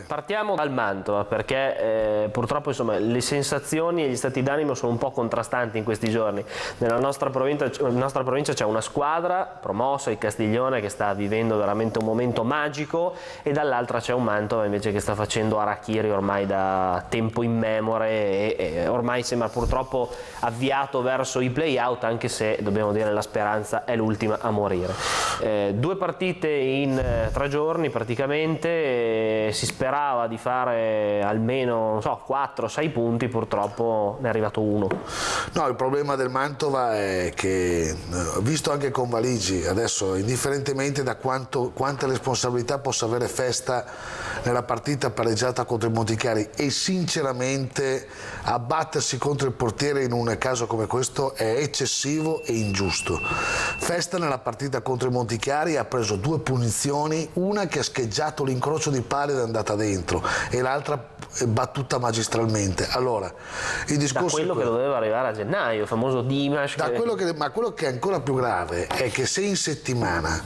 partiamo dal Mantova, perché purtroppo insomma, le sensazioni e gli stati d'animo sono un po' contrastanti in questi giorni. Nella nostra provincia c'è una squadra promossa, il Castiglione, che sta vivendo veramente un momento magico, e dall'altra c'è un Mantova invece che sta facendo harakiri ormai da tempo immemore e ormai sembra purtroppo avviato verso i play-out, anche se dobbiamo dire la speranza è l'ultima a morire. 2 partite in 3 giorni praticamente, si sperava di fare almeno 4-6 punti, purtroppo ne è arrivato 1. No, il problema del Mantova è che, visto anche con Valigi, adesso indifferentemente da quante responsabilità possa avere Festa nella partita pareggiata contro il Monticari, e sinceramente abbattersi contro il portiere in un caso come questo è eccessivo e ingiusto. Festa nella partita contro il Monticari ha preso 2 punizioni, una che ha scheggiato l'incrocio di pali ed è andata dentro e l'altra battuta magistralmente. Allora, il discorso da quello che doveva arrivare a gennaio, il famoso Dimash. Ma quello che è ancora più grave è che se in settimana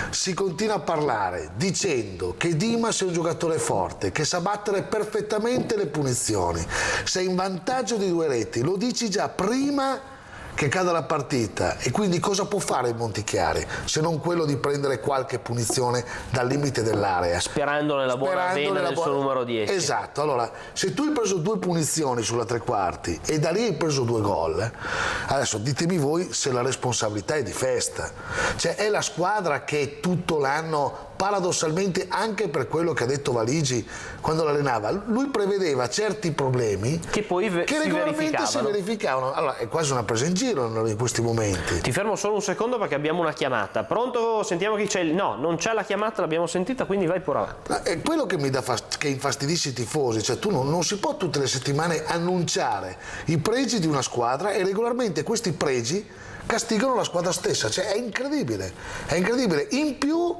si continua a parlare dicendo che Dimash è un giocatore forte, che sa battere perfettamente le punizioni, sei in vantaggio di 2 reti, lo dici già prima che cada la partita, e quindi cosa può fare il Montichiari se non quello di prendere qualche punizione dal limite dell'area, sperando nella buona vena del suo numero 10. Esatto. Allora, se tu hai preso 2 punizioni sulla 3 quarti e da lì hai preso 2 gol, adesso ditemi voi se la responsabilità è di Festa, cioè è la squadra che tutto l'anno, paradossalmente, anche per quello che ha detto Valigi quando l'allenava, lui prevedeva certi problemi che poi regolarmente si verificavano. Allora è quasi una presa in giro in questi momenti. Ti fermo solo un secondo perché abbiamo una chiamata. Pronto? Sentiamo chi c'è. No, non c'è la chiamata, l'abbiamo sentita, quindi vai pure avanti. È quello che mi dà che infastidisce i tifosi, cioè tu non si può tutte le settimane annunciare i pregi di una squadra e regolarmente questi pregi castigano la squadra stessa, cioè è incredibile, è incredibile. In più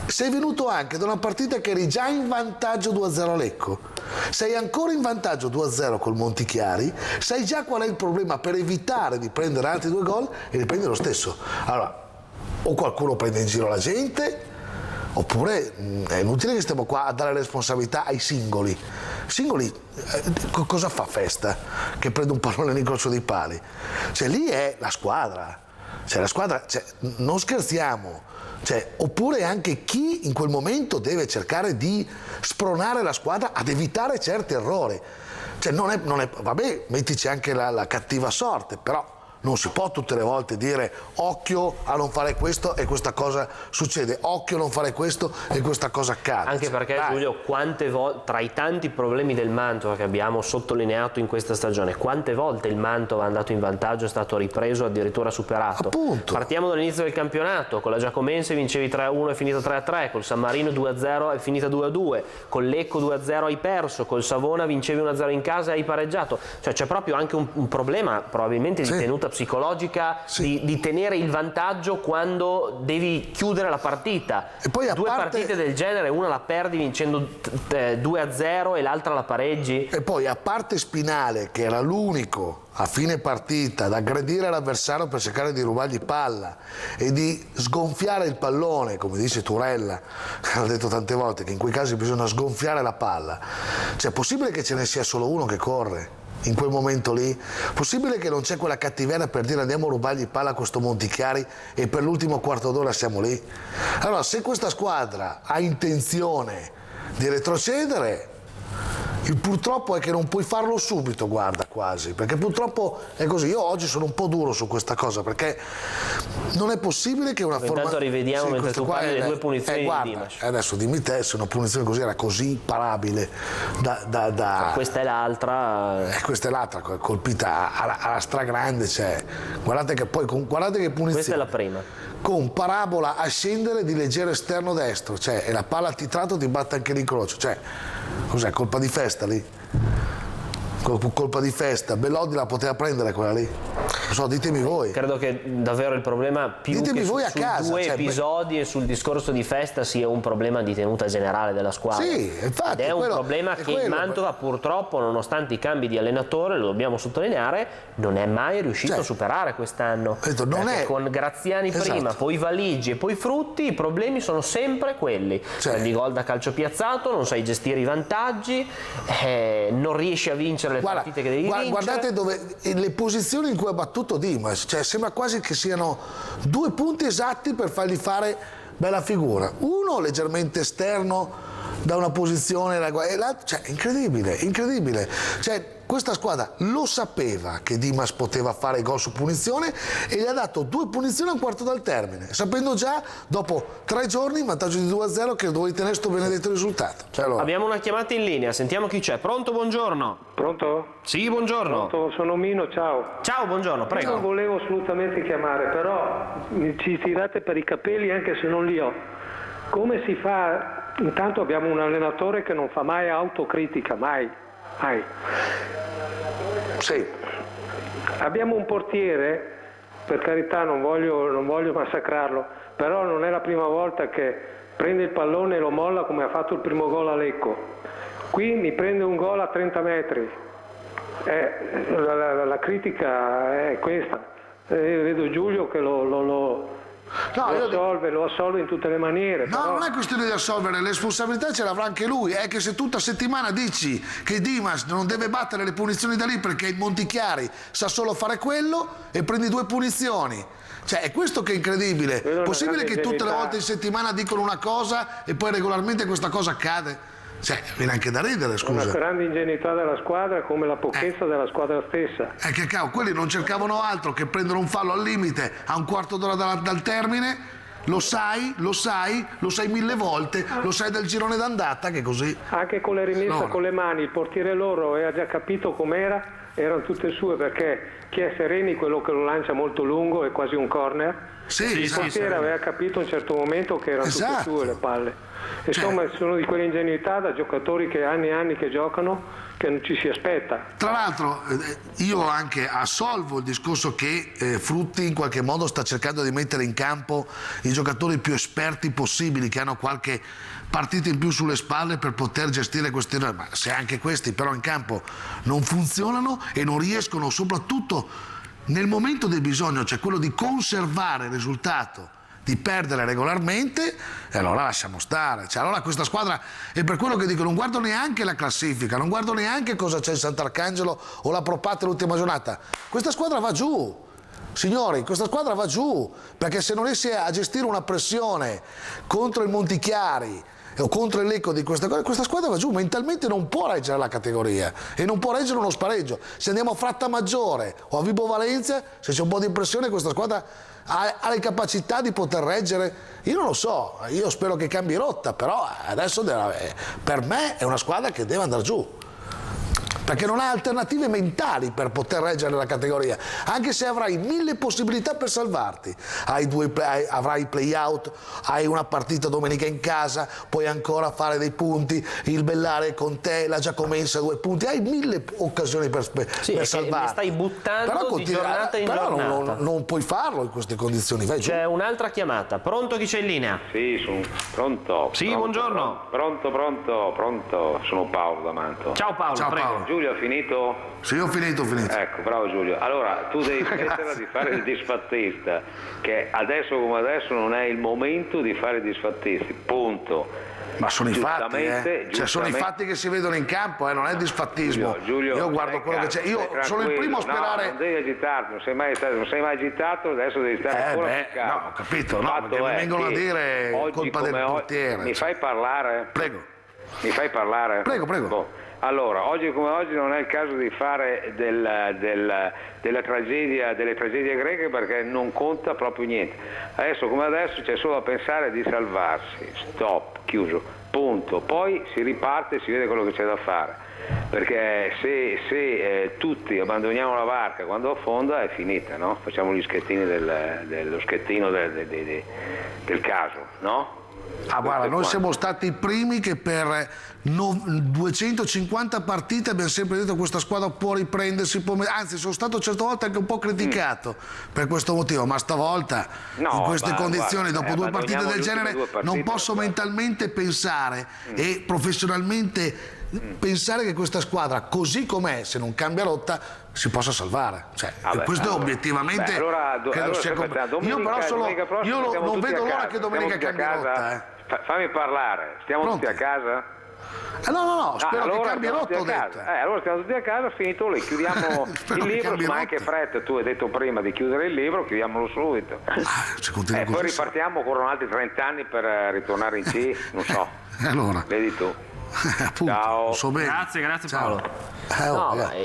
sei venuto anche da una partita che eri già in vantaggio 2-0 a Lecco, sei ancora in vantaggio 2-0 col Montichiari, sai già qual è il problema per evitare di prendere altri 2 gol e li prendi lo stesso. Allora, o qualcuno prende in giro la gente, oppure è inutile che stiamo qua a dare responsabilità ai singoli. Cosa fa Festa che prende un pallone nell'incrocio dei pali? Cioè lì è la squadra, non scherziamo. Oppure anche chi in quel momento deve cercare di spronare la squadra ad evitare certi errori. Vabbè, mettici anche la cattiva sorte, però non si può tutte le volte dire occhio a non fare questo e questa cosa succede, occhio a non fare questo e questa cosa accade. Anche perché Giulio, quante volte, tra i tanti problemi del Mantova che abbiamo sottolineato in questa stagione, quante volte il Mantova è andato in vantaggio, è stato ripreso, addirittura superato. Appunto. Partiamo dall'inizio del campionato, con la Giacomense vincevi 3-1 e finita 3-3, col San Marino 2-0 e finita 2-2, con Lecco 2-0 hai perso, col Savona vincevi 1-0 in casa e hai pareggiato. Cioè c'è proprio anche un problema probabilmente di tenuta psicologica, di tenere il vantaggio quando devi chiudere la partita. E poi 2 partite del genere, una la perdi vincendo 2-0 e l'altra la pareggi. E poi, a parte Spinale, che era l'unico a fine partita ad aggredire l'avversario per cercare di rubargli palla e di sgonfiare il pallone, come dice Turella, che l'ha detto tante volte che in quei casi bisogna sgonfiare la palla, cioè è possibile che ce ne sia solo uno che corre in quel momento lì? Possibile che non c'è quella cattiveria per dire andiamo a rubargli palla a questo Montichiari e per l'ultimo quarto d'ora siamo lì? Allora, se questa squadra ha intenzione di retrocedere, il purtroppo è che non puoi farlo subito, guarda, quasi, perché purtroppo è così. Io oggi sono un po' duro su questa cosa, perché non è possibile che una forma... Intanto rivediamo mentre tu parli le 2 punizioni di Dimash. Adesso dimmi te se una punizione così era così imparabile Questa è l'altra. Questa è l'altra, colpita alla stragrande, cioè. Guardate che punizione. Questa è la prima. Con parabola a scendere di leggero esterno destro, cioè, e la palla a titrato ti batte anche l'incrocio, cioè, cos'è, colpa di Festa lì? Colpa di Festa, Bellodi la poteva prendere quella lì? Non so, ditemi voi. Credo che davvero il problema più Ditemi che voi a su casa, due cioè, episodi e sul discorso di festa sia un problema di tenuta generale della squadra. Sì, infatti. Ed è un problema che il Mantova purtroppo, nonostante i cambi di allenatore, lo dobbiamo sottolineare, non è mai riuscito a superare quest'anno. Con Graziani prima, poi Valigi e poi Frutti, i problemi sono sempre quelli. Prendi gol da calcio piazzato, non sai gestire i vantaggi, non riesci a vincere le partite che devi vincere. Guardate le posizioni in cui ha battuto Dimas, cioè sembra quasi che siano 2 punti esatti per fargli fare bella figura. Uno leggermente esterno da una posizione e l'altro, cioè incredibile. Cioè, questa squadra lo sapeva che Dimas poteva fare gol su punizione e gli ha dato 2 punizioni a un quarto dal termine, sapendo già dopo 3 giorni in vantaggio di 2-0 che dovevi tenere sto benedetto risultato. Cioè, allora. Abbiamo una chiamata in linea, sentiamo chi c'è. Pronto, buongiorno. Pronto? Sì, buongiorno. Pronto, sono Mino, ciao. Ciao, buongiorno, prego. Io non volevo assolutamente chiamare, però ci tirate per i capelli anche se non li ho. Come si fa? Intanto abbiamo un allenatore che non fa mai autocritica, mai. Sì. Abbiamo un portiere, per carità non voglio massacrarlo, però non è la prima volta che prende il pallone e lo molla come ha fatto il primo gol a Lecco. Qui mi prende un gol a 30 metri. La critica è questa. Vedo Giulio che lo assolve in tutte le maniere. No, non è questione di assolvere, le responsabilità ce l'avrà anche lui. È che se tutta settimana dici che Dimas non deve battere le punizioni da lì perché il Montichiari sa solo fare quello e prendi 2 punizioni. Cioè, è questo che è incredibile. È possibile che tutte le volte in settimana dicono una cosa e poi regolarmente questa cosa accade? Cioè, viene anche da ridere, scusa. Una grande ingenuità della squadra come la pochezza della squadra stessa. Che cavolo, quelli non cercavano altro che prendere un fallo al limite a un quarto d'ora dal termine. Lo sai 1000 volte, lo sai del girone d'andata, che così. Anche con le rimesse con le mani, il portiere loro aveva già capito com'era, erano tutte sue, perché chi è Sereni, quello che lo lancia molto lungo, è quasi un corner. Il portiere aveva capito a un certo momento che erano tutte sue le palle. Insomma, sono di quelle ingenuità da giocatori che anni e anni che giocano, che non ci si aspetta. Tra l'altro io anche assolvo il discorso che Frutti in qualche modo sta cercando di mettere in campo i giocatori più esperti possibili, che hanno qualche partita in più sulle spalle per poter gestire questi. Ma se anche questi però in campo non funzionano e non riescono, soprattutto nel momento del bisogno, cioè quello di conservare il risultato, di perdere regolarmente, e allora lasciamo stare. Cioè, allora questa squadra, è per quello che dico, non guardo neanche la classifica, non guardo neanche cosa c'è in Sant'Arcangelo o la Pro Patria l'ultima giornata. Questa squadra va giù. Signori, questa squadra va giù, perché se non riesce a gestire una pressione contro il Montichiari o contro il Lecco di questa squadra va giù, mentalmente non può reggere la categoria e non può reggere uno spareggio. Se andiamo a Frattamaggiore o a Vibo Valentia, se c'è un po' di pressione, questa squadra ha le capacità di poter reggere. Io non lo so, io spero che cambi rotta, però adesso per me è una squadra che deve andare giù, perché non ha alternative mentali per poter reggere la categoria, anche se avrai 1000 possibilità per salvarti. Avrai i play out, hai una partita domenica in casa, puoi ancora fare dei punti, il Bellare con te, la Giacomense 2 punti, hai 1000 occasioni per salvarti. Ne stai buttando di giornata in giornata. Non puoi farlo in queste condizioni. Vai giù. C'è un'altra chiamata. Pronto, chi c'è in linea? Sì, sono pronto. Sì, buongiorno. Pronto. Sono Paolo da Mantova. Ciao Paolo, prego. Paolo. Giulio, ha finito? Sì, ho finito. Ecco, bravo Giulio. Allora, tu devi smetterla di fare il disfattista, che adesso come adesso non è il momento di fare i disfattisti, punto. Ma sono i fatti, Cioè, sono i fatti che si vedono in campo, non è disfattismo. Giulio, io guardo quello che c'è. Io sono il primo a sperare. No, non devi agitarti, non sei mai agitato, adesso devi stare ancora più calmo. No, ho capito, perché mi vengono a dire colpa del portiere. Mi fai parlare? Prego. Mi fai parlare? Prego. Boh. Allora, oggi come oggi non è il caso di fare delle tragedie greche, perché non conta proprio niente. Adesso come adesso c'è solo da pensare di salvarsi, stop, chiuso, punto. Poi si riparte e si vede quello che c'è da fare, perché se tutti abbandoniamo la barca quando affonda è finita, no? Facciamo gli schettini dello schettino del caso, no? Guarda, noi siamo stati i primi che per 250 partite abbiamo sempre detto che questa squadra può riprendersi, anzi sono stato certe volte anche un po' criticato per questo motivo, ma stavolta in queste condizioni, dopo 2 partite del genere, non posso mentalmente pensare e professionalmente pensare che questa squadra così com'è, se non cambia rotta, si possa salvare. Questo obiettivamente credo sia io però non vedo l'ora che domenica cambia rotta. Fammi parlare, stiamo tutti a casa? No, spero che cambi rotta, ho detto. Allora stiamo tutti a casa, finito lì, chiudiamo il libro, ma anche fretta, tu hai detto prima di chiudere il libro, chiudiamolo subito. Poi ripartiamo, corrono altri 30 anni per ritornare in C, non so. Allora. Vedi tu. Ciao. Grazie Paolo.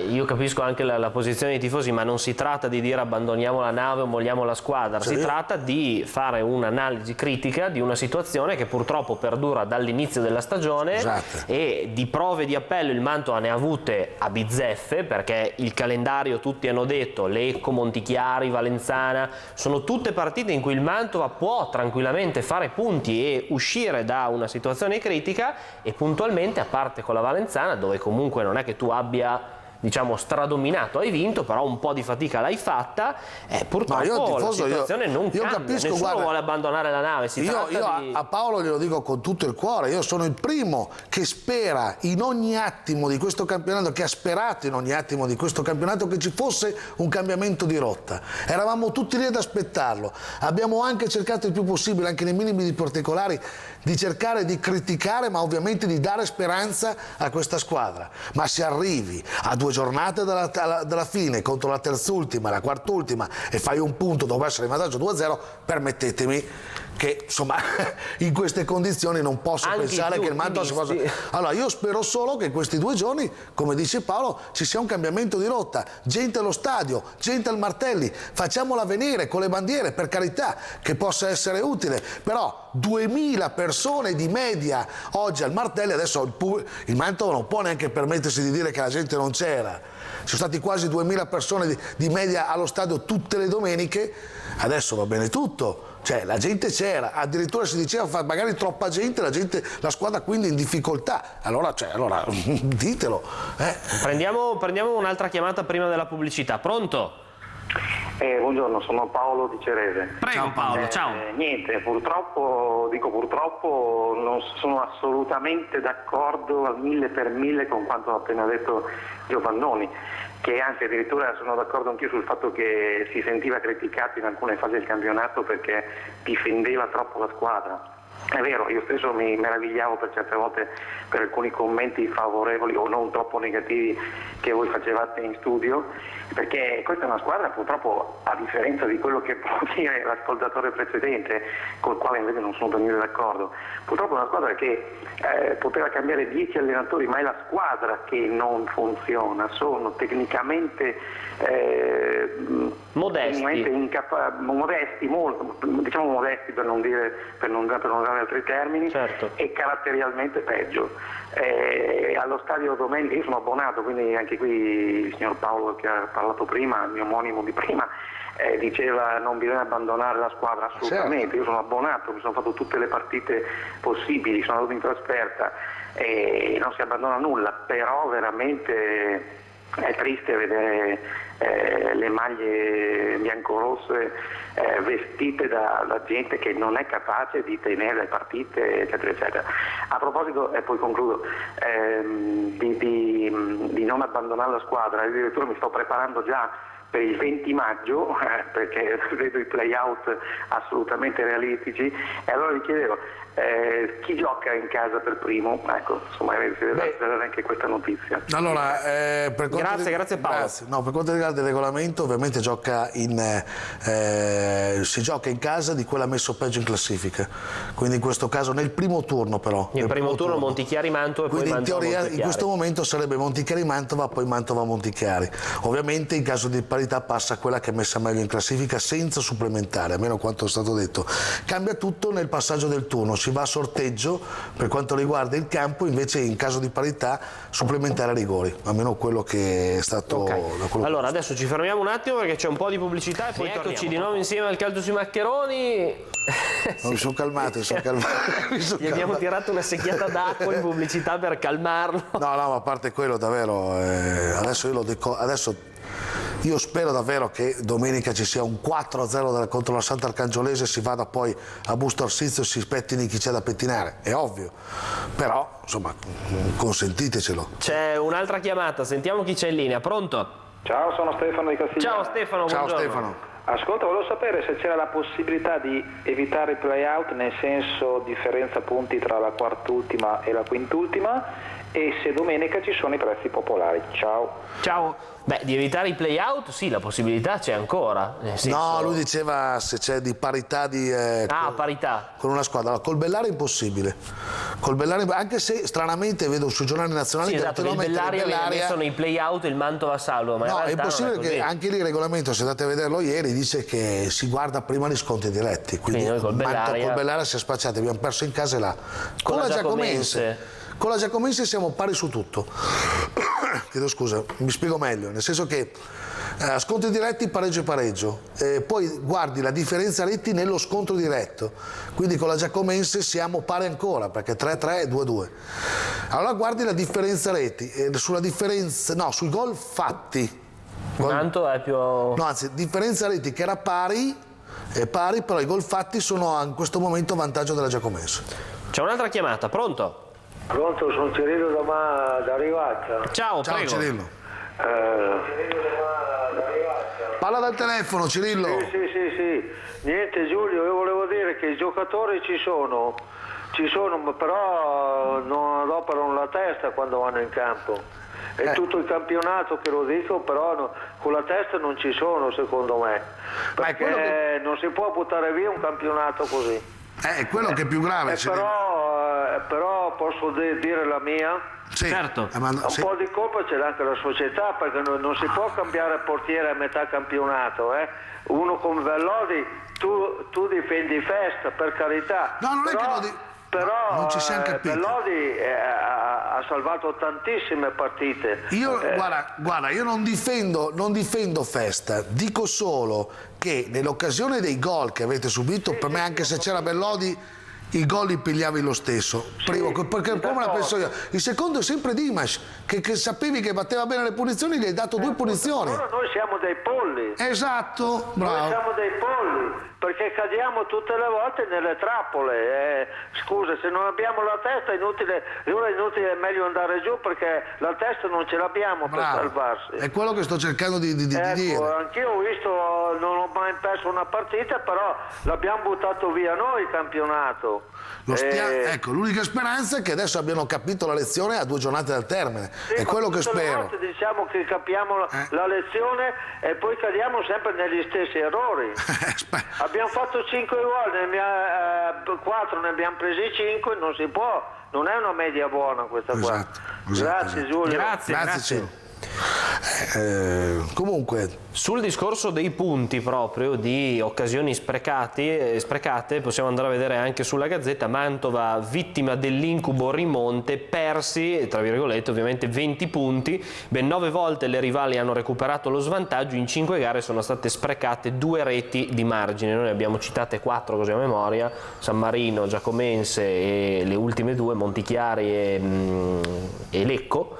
Io capisco anche la posizione dei tifosi, ma non si tratta di dire abbandoniamo la nave o molliamo la squadra, si tratta di fare un'analisi critica di una situazione che purtroppo perdura dall'inizio della stagione. E di prove di appello il Mantova ne ha avute a bizzeffe, perché il calendario, tutti hanno detto, Lecco, Montichiari, Valenzana, sono tutte partite in cui il Mantova può tranquillamente fare punti e uscire da una situazione critica, e puntualmente, a parte con la Valenzana, dove comunque non è che tu abbia stradominato, hai vinto, però un po' di fatica l'hai fatta, purtroppo la situazione non cambia, nessuno vuole abbandonare la nave. A Paolo glielo dico con tutto il cuore, io sono il primo che spera in ogni attimo di questo campionato, che ha sperato in ogni attimo di questo campionato che ci fosse un cambiamento di rotta. Eravamo tutti lì ad aspettarlo, abbiamo anche cercato il più possibile, anche nei minimi particolari, di cercare di criticare, ma ovviamente di dare speranza a questa squadra. Ma se arrivi a 2 giornate dalla fine contro la terzultima e la quartultima e fai un punto dopo essere in vantaggio 2-0, permettetemi che insomma in queste condizioni non posso pensare che il Mantova si possa... Allora io spero solo che in questi 2 giorni, come dice Paolo, ci sia un cambiamento di rotta, gente allo stadio, gente al Martelli, facciamola venire con le bandiere, per carità, che possa essere utile, però 2000 persone di media oggi al Martelli, adesso il Mantova non può neanche permettersi di dire che la gente non c'era, ci sono stati quasi 2000 persone di media allo stadio tutte le domeniche, adesso va bene tutto. La gente c'era, addirittura si diceva magari troppa gente, la squadra quindi in difficoltà. Allora ditelo. Prendiamo un'altra chiamata prima della pubblicità. Pronto? Buongiorno, sono Paolo di Cerese. Prego Paolo, ciao. Niente, purtroppo non sono assolutamente d'accordo al 1000% con quanto ha appena detto Giovannoni, che anzi addirittura sono d'accordo anch'io sul fatto che si sentiva criticato in alcune fasi del campionato perché difendeva troppo la squadra. È vero, io stesso mi meravigliavo per certe volte per alcuni commenti favorevoli o non troppo negativi che voi facevate in studio, perché questa è una squadra, purtroppo, a differenza di quello che può dire l'ascoltatore precedente, col quale invece non sono per niente d'accordo, purtroppo è una squadra che poteva cambiare 10 allenatori, ma è la squadra che non funziona, sono tecnicamente modesti, molto, diciamo modesti per non usare altri termini, e caratterialmente peggio. Allo stadio domenica, io sono abbonato, quindi anche qui il signor Paolo che ha parlato prima, il mio omonimo di prima, diceva non bisogna abbandonare la squadra, assolutamente. Io sono abbonato, mi sono fatto tutte le partite possibili, sono andato in trasferta e non si abbandona nulla, però veramente è triste vedere le maglie biancorosse vestite da gente che non è capace di tenere le partite, eccetera eccetera. A proposito, e poi concludo, di non abbandonare la squadra, addirittura mi sto preparando già per il 20 maggio, perché vedo i play-out assolutamente realistici, e allora vi chiedevo, chi gioca in casa per primo? Ecco, insomma, si deve dare anche questa notizia. Allora, grazie Paolo. No, per quanto riguarda il regolamento, ovviamente si gioca in casa di quella messo peggio in classifica, quindi in questo caso nel primo turno, però nel primo turno Montichiari-Mantova, e poi quindi in teoria Mantova-Montichiari. In questo momento sarebbe Montichiari-Mantova, poi Mantova-Montichiari. Ovviamente in caso di parità passa quella che è messa meglio in classifica senza supplementare, almeno quanto è stato detto. Cambia tutto nel passaggio del turno, si va a sorteggio per quanto riguarda il campo, invece in caso di parità supplementare a rigori, almeno quello che è stato... Allora adesso ci fermiamo un attimo perché c'è un po' di pubblicità e poi eccoci di nuovo insieme al Calcio sui Maccheroni. Mi sono calmato, Gli abbiamo tirato una secchiata d'acqua in pubblicità per calmarlo. No, ma a parte quello davvero, adesso io spero davvero che domenica ci sia un 4-0 contro la Sant'Arcangiolese e si vada poi a Busto Arsizio e si pettini chi c'è da pettinare, è ovvio, però insomma consentitecelo. C'è un'altra chiamata, sentiamo chi c'è in linea, pronto? Ciao, sono Stefano di Castiglione. Ciao Stefano, Ciao buongiorno. Stefano. Ascolta, volevo sapere se c'era la possibilità di evitare il play-out, nel senso differenza punti tra la quart'ultima e la quint'ultima, e se domenica ci sono i prezzi popolari. Ciao. Beh, di evitare i play-out sì, la possibilità c'è ancora. Nel senso... No, lui diceva se c'è di parità di... parità. Con una squadra. Allora, col Bellari è impossibile. Col Bellari, anche se stranamente vedo sui giornali nazionali sì, esatto, il Bellari aveva messo nei play-out il Mantova Salvo, ma no, in è impossibile non è che anche lì il regolamento, se andate a vederlo ieri, dice che si guarda prima gli scontri diretti. Quindi col Bellari si è spacciati, abbiamo perso in casa e là. Con la Giacomense siamo pari su tutto. Chiedo scusa, mi spiego meglio, nel senso che scontri diretti pareggio, poi guardi la differenza reti nello scontro diretto, quindi con la Giacomense siamo pari ancora perché 3-3 e 2-2. Allora guardi la differenza reti, sui gol fatti. Quanto è più... No, anzi, differenza reti che era pari, però i gol fatti sono in questo momento a vantaggio della Giacomense. C'è un'altra chiamata, pronto? Pronto, sono Cirillo da Rivaccia. Ciao, prego. Cirillo. Parla dal telefono, Cirillo. Sì. Niente Giulio, io volevo dire che i giocatori ci sono, però non adoperano la testa quando vanno in campo. È tutto il campionato che lo dico, però con la testa non ci sono secondo me. Perché non si può buttare via un campionato così. È quello che è più grave. Però posso dire la mia? Sì, certo. Un po' di colpa c'è anche la società, perché non si può cambiare portiere a metà campionato. Uno come Vellodi, tu difendi Festa, per carità. No, non è che però non ci siamo capiti. Vellodi ha salvato tantissime partite. Io guarda, io non difendo Festa, dico solo che nell'occasione dei gol che avete subito, per me anche se c'era Vellodi, i gol li pigliavi lo stesso. Primo, perché come la penso io. Il secondo è sempre Dimas, che sapevi che batteva bene le punizioni, gli hai dato 2 punizioni. Allora noi siamo dei polli. Esatto, bravo. Noi siamo dei polli, perché cadiamo tutte le volte nelle trappole. Scusa, se non abbiamo la testa è inutile, è meglio andare giù, perché la testa non ce l'abbiamo per salvarsi. È quello che sto cercando di dire. Anch'io ho visto, non ho mai perso una partita, però l'abbiamo buttato via noi il campionato. Ecco, l'unica speranza è che adesso abbiano capito la lezione a 2 giornate dal termine. Sì, è quello che spero. Volte diciamo che capiamo la lezione e poi cadiamo sempre negli stessi errori. Abbiamo fatto 5 gol, 4 ne abbiamo presi 5, non si può, non è una media buona questa qua. Grazie Giulio. Grazie. Comunque sul discorso dei punti proprio di occasioni sprecate possiamo andare a vedere anche sulla Gazzetta. Mantova vittima dell'incubo rimonte, persi tra virgolette ovviamente 20 punti, ben 9 volte le rivali hanno recuperato lo svantaggio, in 5 gare sono state sprecate 2 reti di margine. Noi ne abbiamo citate 4 così a memoria: San Marino, Giacomense e le ultime 2 Montichiari e Lecco.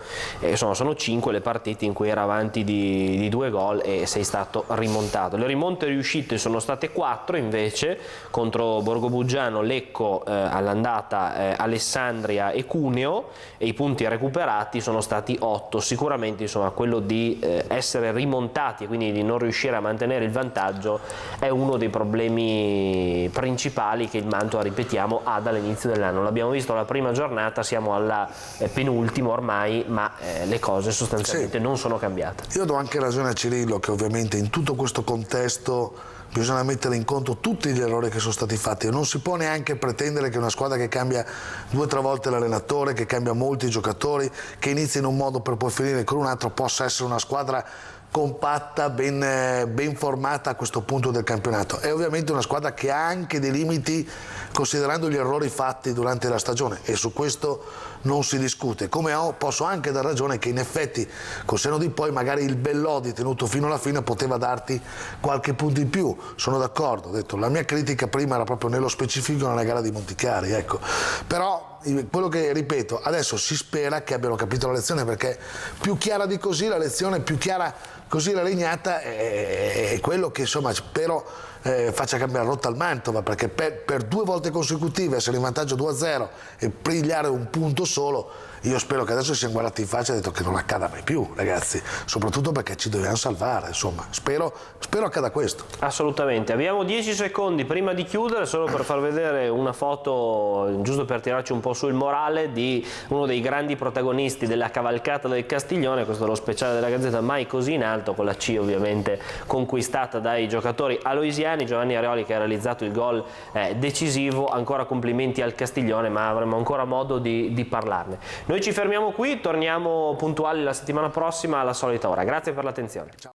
Sono 5 le partite in cui era avanti di 2 gol e sei stato rimontato. Le rimonte riuscite sono state 4 invece, contro Borgobuggiano, Lecco all'andata, Alessandria e Cuneo, e i punti recuperati sono stati 8. Sicuramente quello di essere rimontati e quindi di non riuscire a mantenere il vantaggio è uno dei problemi principali che il Mantova, ripetiamo, ha dall'inizio dell'anno. L'abbiamo visto alla prima giornata, siamo alla penultima ormai, ma le cose sostanzialmente non sono cambiate. Io do anche ragione a Cirillo che ovviamente in tutto questo contesto bisogna mettere in conto tutti gli errori che sono stati fatti. Non si può neanche pretendere che una squadra che cambia 2 o 3 volte l'allenatore, che cambia molti giocatori, che inizia in un modo per poi finire con un altro, possa essere una squadra compatta, ben formata a questo punto del campionato. È ovviamente una squadra che ha anche dei limiti considerando gli errori fatti durante la stagione, e su questo non si discute, come posso anche dar ragione che in effetti col senno di poi magari il Bellodi tenuto fino alla fine poteva darti qualche punto in più. Sono d'accordo, ho detto, la mia critica prima era proprio nello specifico nella gara di Monticari, ecco. Però quello che ripeto, adesso si spera che abbiano capito la lezione, perché più chiara di così la lezione, più chiara così la legnata, è quello che insomma spero faccia cambiare rotta al Mantova, perché per 2 volte consecutive essere in vantaggio 2-0 e pigliare un punto solo, io spero che adesso siano guardati in faccia e detto che non accada mai più, ragazzi, soprattutto perché ci dobbiamo salvare, insomma, spero accada questo. Assolutamente. Abbiamo 10 secondi prima di chiudere, solo per far vedere una foto, giusto per tirarci un po' sul morale, di uno dei grandi protagonisti della cavalcata del Castiglione. Questo è lo speciale della Gazzetta, mai così in alto, con la C ovviamente conquistata dai giocatori aloisiani. Giovanni Arioli che ha realizzato il gol decisivo. Ancora complimenti al Castiglione, ma avremo ancora modo di parlarne. Noi ci fermiamo qui, torniamo puntuali la settimana prossima alla solita ora. Grazie per l'attenzione.